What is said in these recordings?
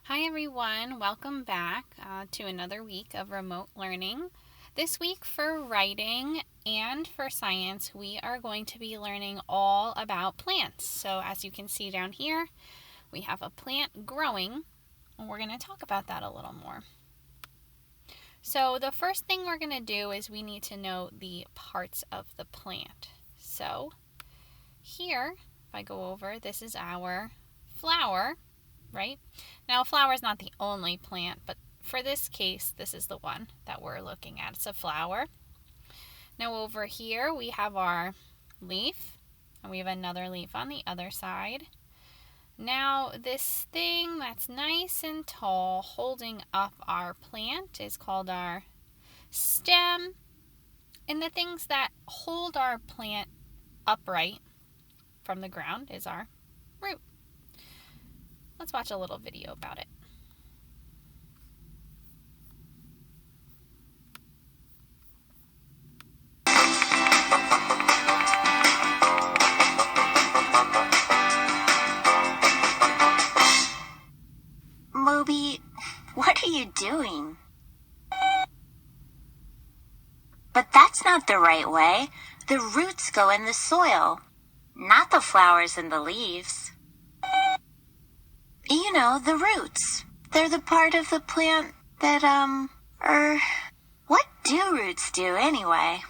Hi everyone, welcome back to another week of remote learning. This week for writing and for science, we are going to be learning all about plants. So as you can see down here, we have a plant growing, and we're going to talk about that a little more. So the first thing we're going to do is we need to know the parts of the plant. So here, if I go over, this is our flower. Right? Now, a flower is not the only plant, but for this case, this is the one that we're looking at. It's a flower. Now, over here, we have our leaf, and we have another leaf on the other side. Now, this thing that's nice and tall holding up our plant is called our stem. And the things that hold our plant upright from the ground is our root. Let's watch a little video about it. Moby, what are you doing? But that's not the right way. The roots go in the soil, not the flowers and the leaves. You know, the roots. They're the part of the plant that, what do roots do anyway?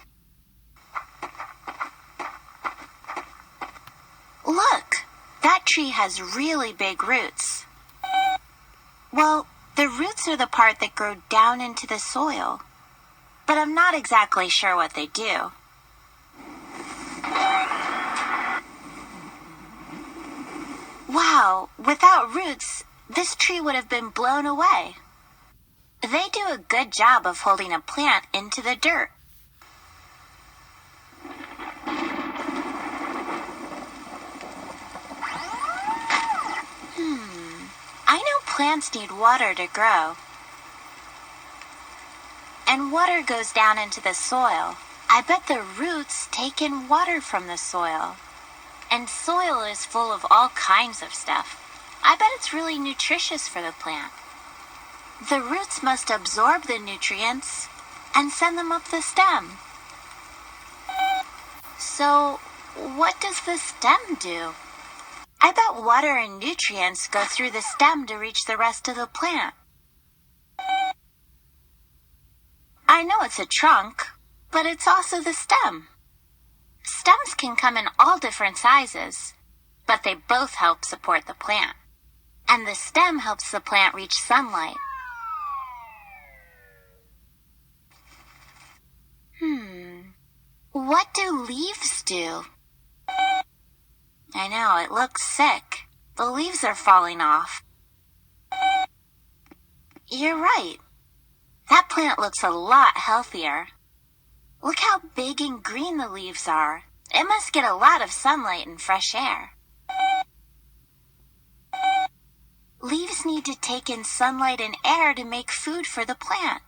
Look, that tree has really big roots. Well, the roots are the part that grow down into the soil, but I'm not exactly sure what they do. Wow, without roots, this tree would have been blown away. They do a good job of holding a plant into the dirt. I know plants need water to grow. And water goes down into the soil. I bet the roots take in water from the soil. And soil is full of all kinds of stuff. I bet it's really nutritious for the plant. The roots must absorb the nutrients and send them up the stem. So, what does the stem do? I bet water and nutrients go through the stem to reach the rest of the plant. I know it's a trunk, but it's also the stem. Stems can come in all different sizes, but they both help support the plant. And the stem helps the plant reach sunlight. What do leaves do? I know, it looks sick. The leaves are falling off. You're right. That plant looks a lot healthier. Look how big and green the leaves are. It must get a lot of sunlight and fresh air. Leaves need to take in sunlight and air to make food for the plant.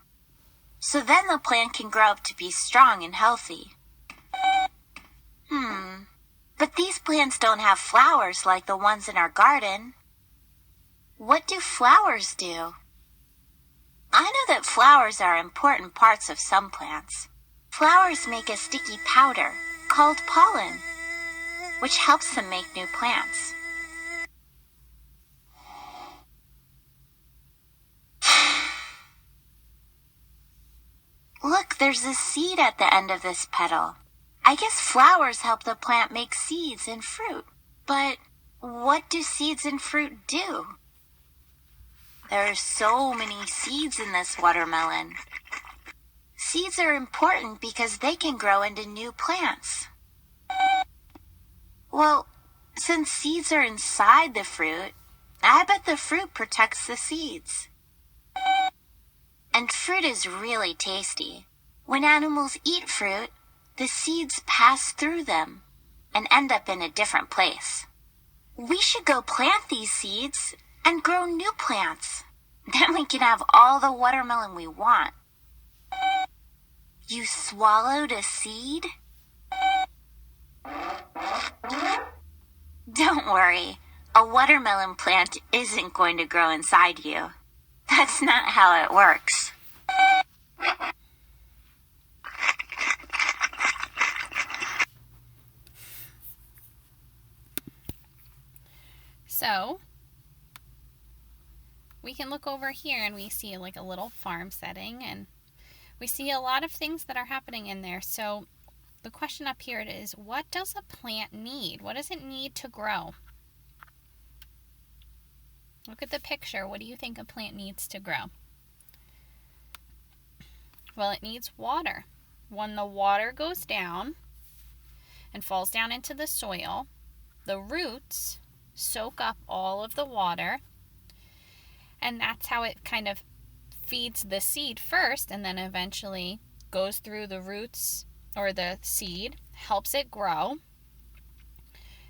So then the plant can grow up to be strong and healthy. But these plants don't have flowers like the ones in our garden. What do flowers do? I know that flowers are important parts of some plants. Flowers make a sticky powder called pollen, which helps them make new plants. Look, there's a seed at the end of this petal. I guess flowers help the plant make seeds and fruit. But what do seeds and fruit do? There are so many seeds in this watermelon. Seeds are important because they can grow into new plants. Well, since seeds are inside the fruit, I bet the fruit protects the seeds. And fruit is really tasty. When animals eat fruit, the seeds pass through them and end up in a different place. We should go plant these seeds and grow new plants. Then we can have all the watermelon we want. You swallowed a seed? Don't worry. A a watermelon plant isn't going to grow inside you. That's not how it works. So we can look over here and we see like a little farm setting, and we see a lot of things that are happening in there. So the question up here is, what does a plant need? What does it need to grow? Look at the picture. What do you think a plant needs to grow? Well, it needs water. When the water goes down and falls down into the soil, the roots soak up all of the water, and that's how it kind of feeds the seed first, and then eventually goes through the roots, or the seed helps it grow.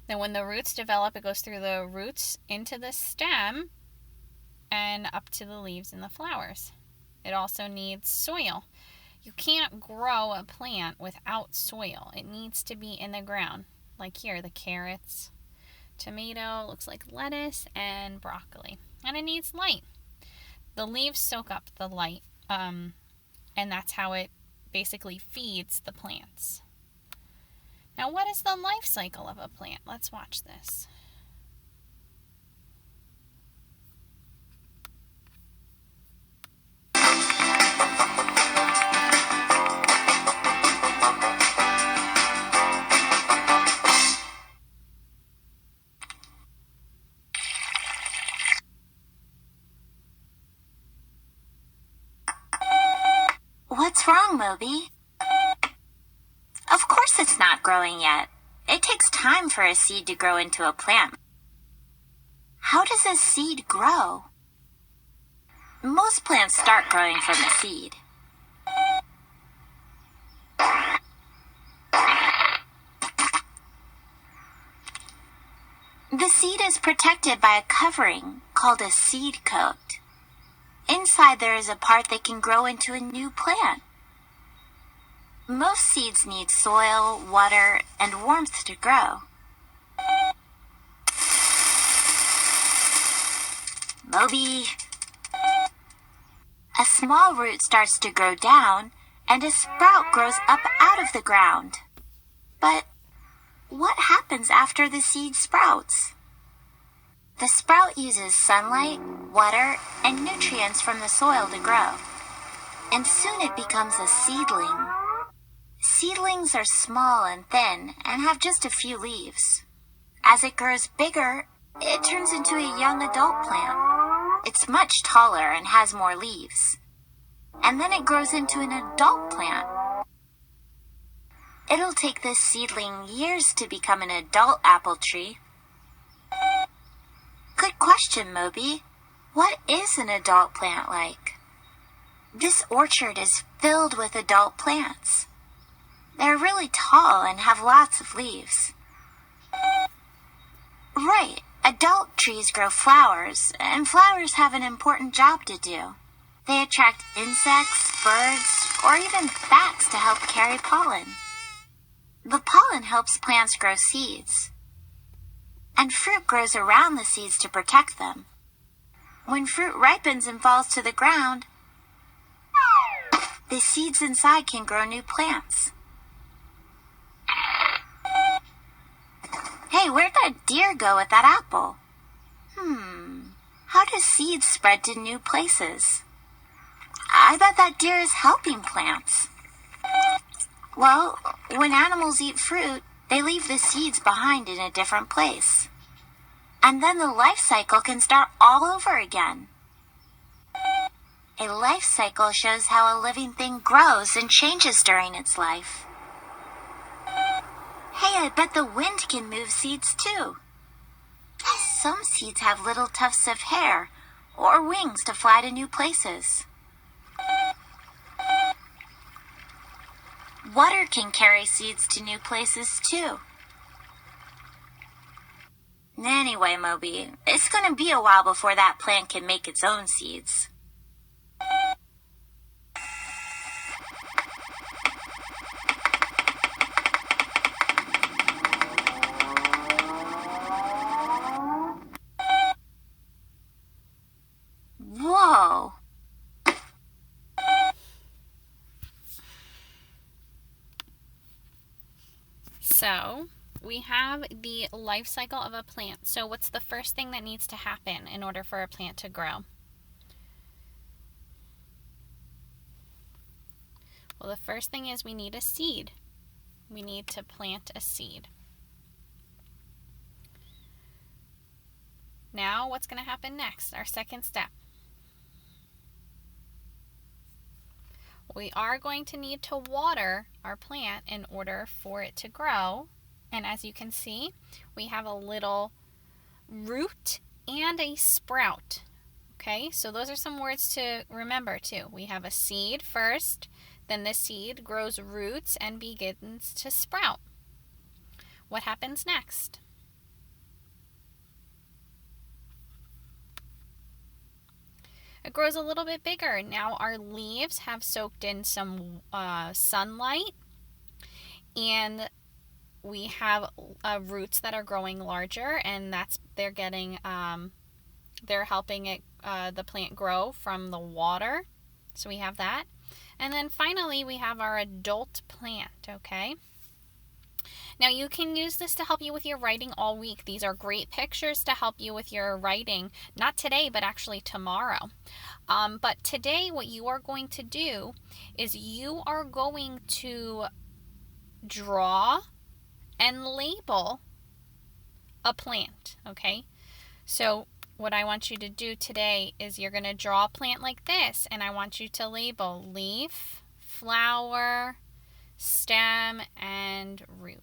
Then when the roots develop, it goes through the roots into the stem and up to the leaves and the flowers. It also needs soil. You can't grow a plant without soil. It needs to be in the ground. Like here, the carrots, tomato, looks like lettuce, and broccoli. And it needs light. The leaves soak up the light, and that's how it basically feeds the plants. Now, what is the life cycle of a plant? Let's watch this. What's wrong, Moby? Of course it's not growing yet. It takes time for a seed to grow into a plant. How does a seed grow? Most plants start growing from a seed. The seed is protected by a covering called a seed coat. Inside there is a part that can grow into a new plant. Most seeds need soil, water, and warmth to grow. Moby. A small root starts to grow down, and a sprout grows up out of the ground. But what happens after the seed sprouts? The sprout uses sunlight, water, and nutrients from the soil to grow. And soon it becomes a seedling. Seedlings are small and thin and have just a few leaves. As it grows bigger, it turns into a young adult plant. It's much taller and has more leaves. And then it grows into an adult plant. It'll take this seedling years to become an adult apple tree. Good question, Moby. What is an adult plant like? This orchard is filled with adult plants. They're really tall and have lots of leaves. Right, adult trees grow flowers, and flowers have an important job to do. They attract insects, birds, or even bats to help carry pollen. The pollen helps plants grow seeds. And fruit grows around the seeds to protect them. When fruit ripens and falls to the ground, the seeds inside can grow new plants. Hey, where'd that deer go with that apple? How do seeds spread to new places? I bet that deer is helping plants. Well, when animals eat fruit, they leave the seeds behind in a different place. And then the life cycle can start all over again. A life cycle shows how a living thing grows and changes during its life. Hey, I bet the wind can move seeds too. Some seeds have little tufts of hair or wings to fly to new places. Water can carry seeds to new places too. Anyway, Moby, it's going to be a while before that plant can make its own seeds. So we have the life cycle of a plant. So what's the first thing that needs to happen in order for a plant to grow? Well, the first thing is we need a seed. We need to plant a seed. Now, what's going to happen next? Our second step. We are going to need to water our plant in order for it to grow. And as you can see, we have a little root and a sprout. Okay, so those are some words to remember too. We have a seed first, then the seed grows roots and begins to sprout. What happens next? It grows a little bit bigger. Now our leaves have soaked in some sunlight, and we have roots that are growing larger, and they're helping the plant grow from the water. So we have that. And then finally we have our adult plant, okay? Now you can use this to help you with your writing all week. These are great pictures to help you with your writing, not today, but actually tomorrow. But today what you are going to do is you are going to draw and label a plant, okay? So what I want you to do today is you're going to draw a plant like this, and I want you to label leaf, flower, stem, and root.